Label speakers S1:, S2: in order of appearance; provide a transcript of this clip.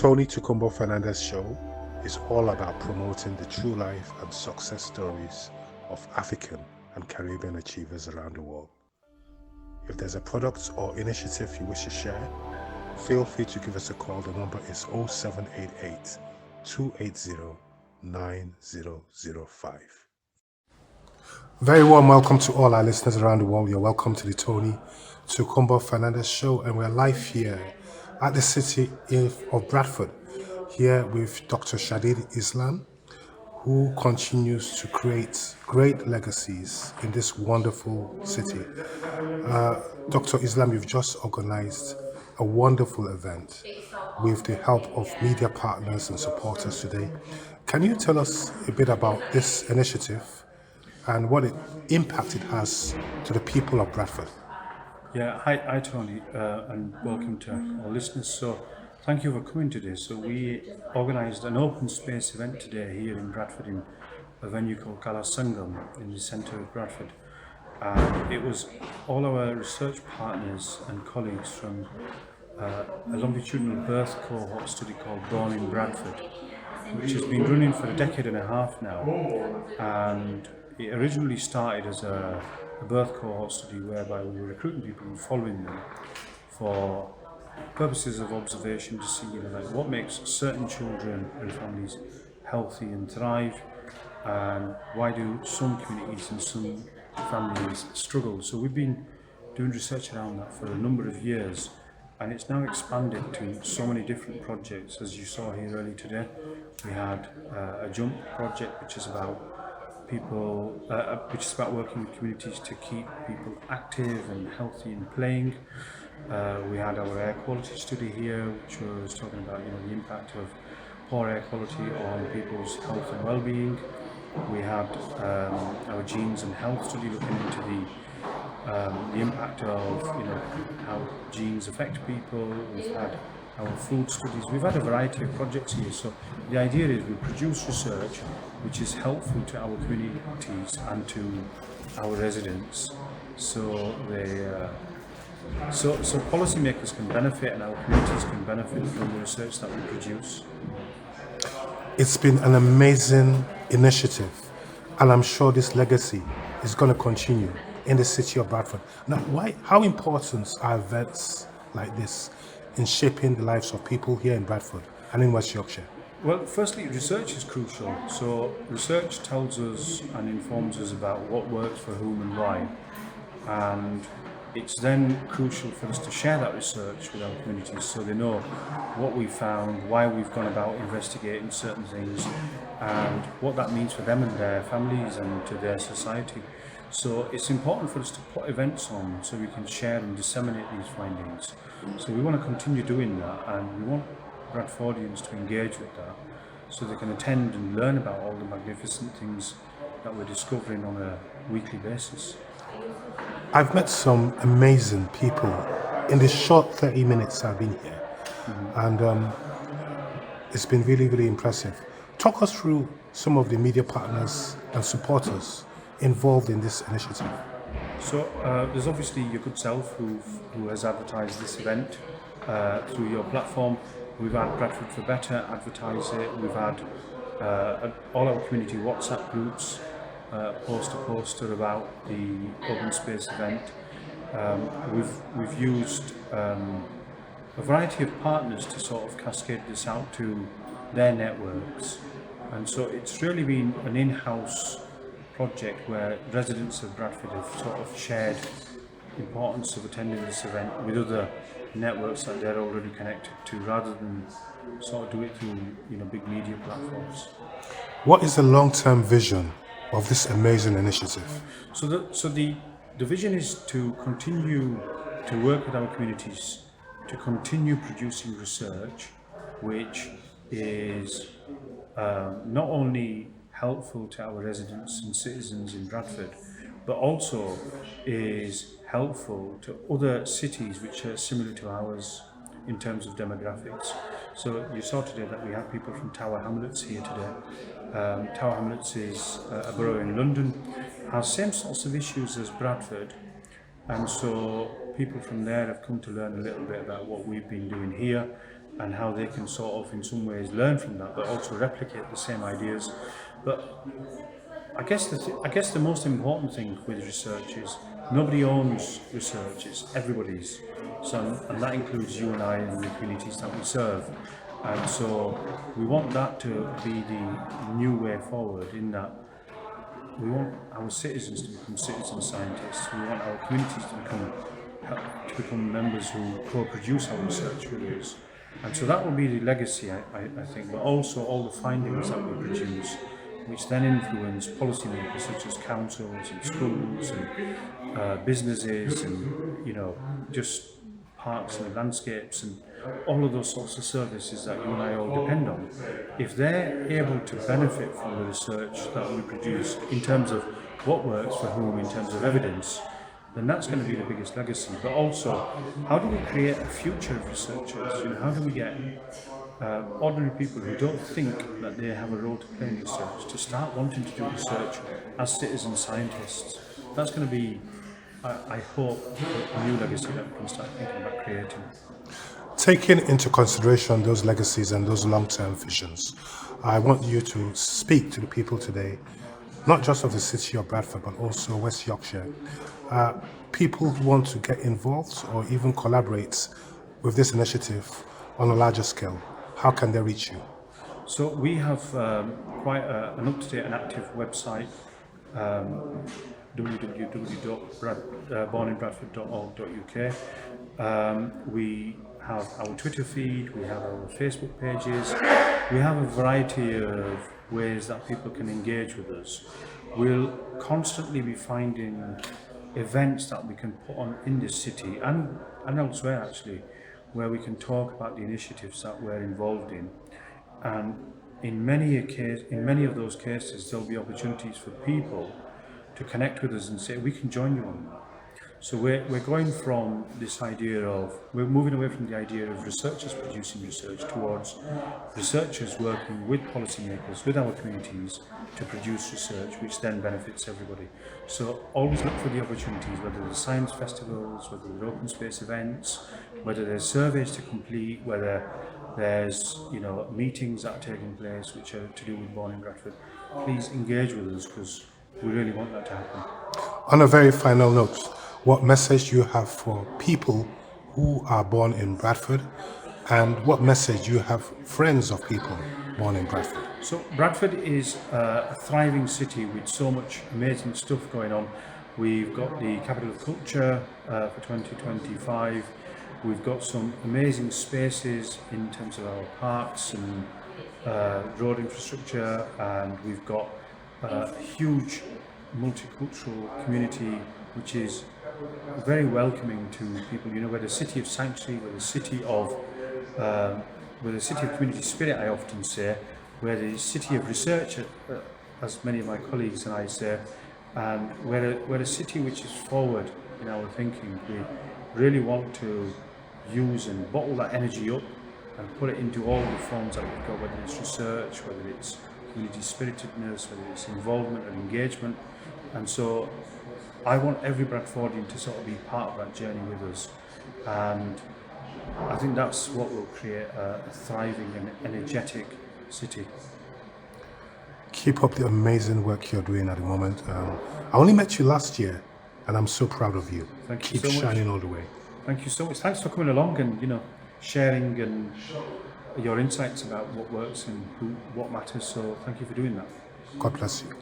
S1: Tony Tukumbo Fernandez show is all about promoting the true life and success stories of African and Caribbean achievers around the world. If there's a product or initiative you wish to share, feel free to give us a call. The number is 0788 280 9005. Very warm welcome to all our listeners around the world. You're welcome to the Tony Tukumbo Fernandez show, and we're live here at the city of Bradford, here with Dr. Shahid Islam, who continues to create great legacies in this wonderful city. Dr. Islam, you've just organized a wonderful event with the help of media partners and supporters today. Can you tell us a bit about this initiative and what impact it has to the people of Bradford?
S2: Yeah, hi Tony, and welcome to our listeners. So thank you for coming today. So we organised an open space event today here in Bradford in a venue called Kala Sangam in the centre of Bradford. And it was all our research partners and colleagues from a longitudinal birth cohort study called Born in Bradford, which has been running for a decade and a half now. And it originally started as a birth cohort study whereby we were recruiting people and following them for purposes of observation to see like what makes certain children and families healthy and thrive, and why do some communities and some families struggle. So we've been doing research around that for a number of years, and it's now expanded to so many different projects. As you saw here earlier today, we had a jump project which is about working with communities to keep people active and healthy and playing. We had our air quality study here, which was talking about the impact of poor air quality on people's health and well-being. We had our genes and health study looking into the impact of how genes affect people. We've had our food studies. We've had a variety of projects here. So the idea is we produce research which is helpful to our communities and to our residents, so so policymakers can benefit and our communities can benefit from the research that we produce.
S1: It's been an amazing initiative, and I'm sure this legacy is going to continue in the city of Bradford. Now, how important are events like this in shaping the lives of people here in Bradford and in West Yorkshire?
S2: Well, firstly, research is crucial. So research tells us and informs us about what works for whom and why. And it's then crucial for us to share that research with our communities so they know what we found, why we've gone about investigating certain things, and what that means for them and their families and to their society. So it's important for us to put events on so we can share and disseminate these findings. So we want to continue doing that, and we want Bradfordians to engage with that so they can attend and learn about all the magnificent things that we're discovering on a weekly basis.
S1: I've met some amazing people in the short 30 minutes I've been here, and it's been really, really impressive. Talk us through some of the media partners and supporters involved in this initiative.
S2: So there's obviously your good self who has advertised this event through your platform. We've had Bradford for Better advertise it. We've had all our community WhatsApp groups post a poster about the open space event. We've used a variety of partners to sort of cascade this out to their networks, and so it's really been an in-house project where residents of Bradford have sort of shared the importance of attending this event with other networks that they're already connected to, rather than sort of do it through big media platforms.
S1: What is the long-term vision of this amazing initiative?
S2: So the vision is to continue to work with our communities to continue producing research which is not only helpful to our residents and citizens in Bradford, but also is helpful to other cities which are similar to ours in terms of demographics. So you saw today that we have people from Tower Hamlets here today. Tower Hamlets is a borough in London, has same sorts of issues as Bradford, and so people from there have come to learn a little bit about what we've been doing here, and how they can sort of in some ways learn from that, but also replicate the same ideas. But I guess the most important thing with research is nobody owns research; it's everybody's. So, and that includes you and I and the communities that we serve. And so we want that to be the new way forward. In that we want our citizens to become citizen scientists. We want our communities to become members who co-produce our research with us. And so that will be the legacy, I think, but also all the findings that we produce, which then influence policymakers such as councils and schools and businesses and, just parks and landscapes and all of those sorts of services that you and I all depend on. If they're able to benefit from the research that we produce in terms of what works for whom, in terms of evidence, then that's going to be the biggest legacy. But also, how do we create a future of researchers? How do we get ordinary people who don't think that they have a role to play in research to start wanting to do research as citizen scientists? That's going to be, I hope, a new legacy that we can start thinking about creating.
S1: Taking into consideration those legacies and those long-term visions, I want you to speak to the people today, not just of the city of Bradford, but also West Yorkshire. People who want to get involved or even collaborate with this initiative on a larger scale. How can they reach you?
S2: So we have quite an up-to-date and active website, www.borninbradford.org.uk. We have our Twitter feed, we have our Facebook pages, we have a variety of ways that people can engage with us. We'll constantly be finding events that we can put on in this city and elsewhere actually, where we can talk about the initiatives that we're involved in. And in many of those cases, there'll be opportunities for people to connect with us and say, we can join you on that. So we're going from this idea of, we're moving away from the idea of researchers producing research towards researchers working with policymakers, with our communities to produce research, which then benefits everybody. So always look for the opportunities, whether there's science festivals, whether there's open space events, whether there's surveys to complete, whether there's meetings that are taking place which are to do with Born in Bradford. Please engage with us because we really want that to happen.
S1: On a very final note, what message do you have for people who are born in Bradford, and what message do you have friends of people born in Bradford?
S2: So Bradford is a thriving city with so much amazing stuff going on. We've got the capital of culture for 2025. We've got some amazing spaces in terms of our parks and road infrastructure, and we've got a huge multicultural community which is very welcoming to people. We're the city of sanctuary, we're the city of community spirit, I often say. We're the city of research, as many of my colleagues and I say, and we're a city which is forward in our thinking. We really want to use and bottle that energy up and put it into all the forms that we've got, whether it's research, whether it's community spiritedness, whether it's involvement and engagement. And so I want every Bradfordian to sort of be part of that journey with us, and I think that's what will create a thriving and energetic city.
S1: Keep up the amazing work you're doing at the moment. I only met you last year, and I'm so proud of you.
S2: Thank you
S1: Keep
S2: so much.
S1: shining all the way.
S2: Thank you so much. Thanks for coming along and sharing and your insights about what works and what matters. So thank you for doing that.
S1: God bless you.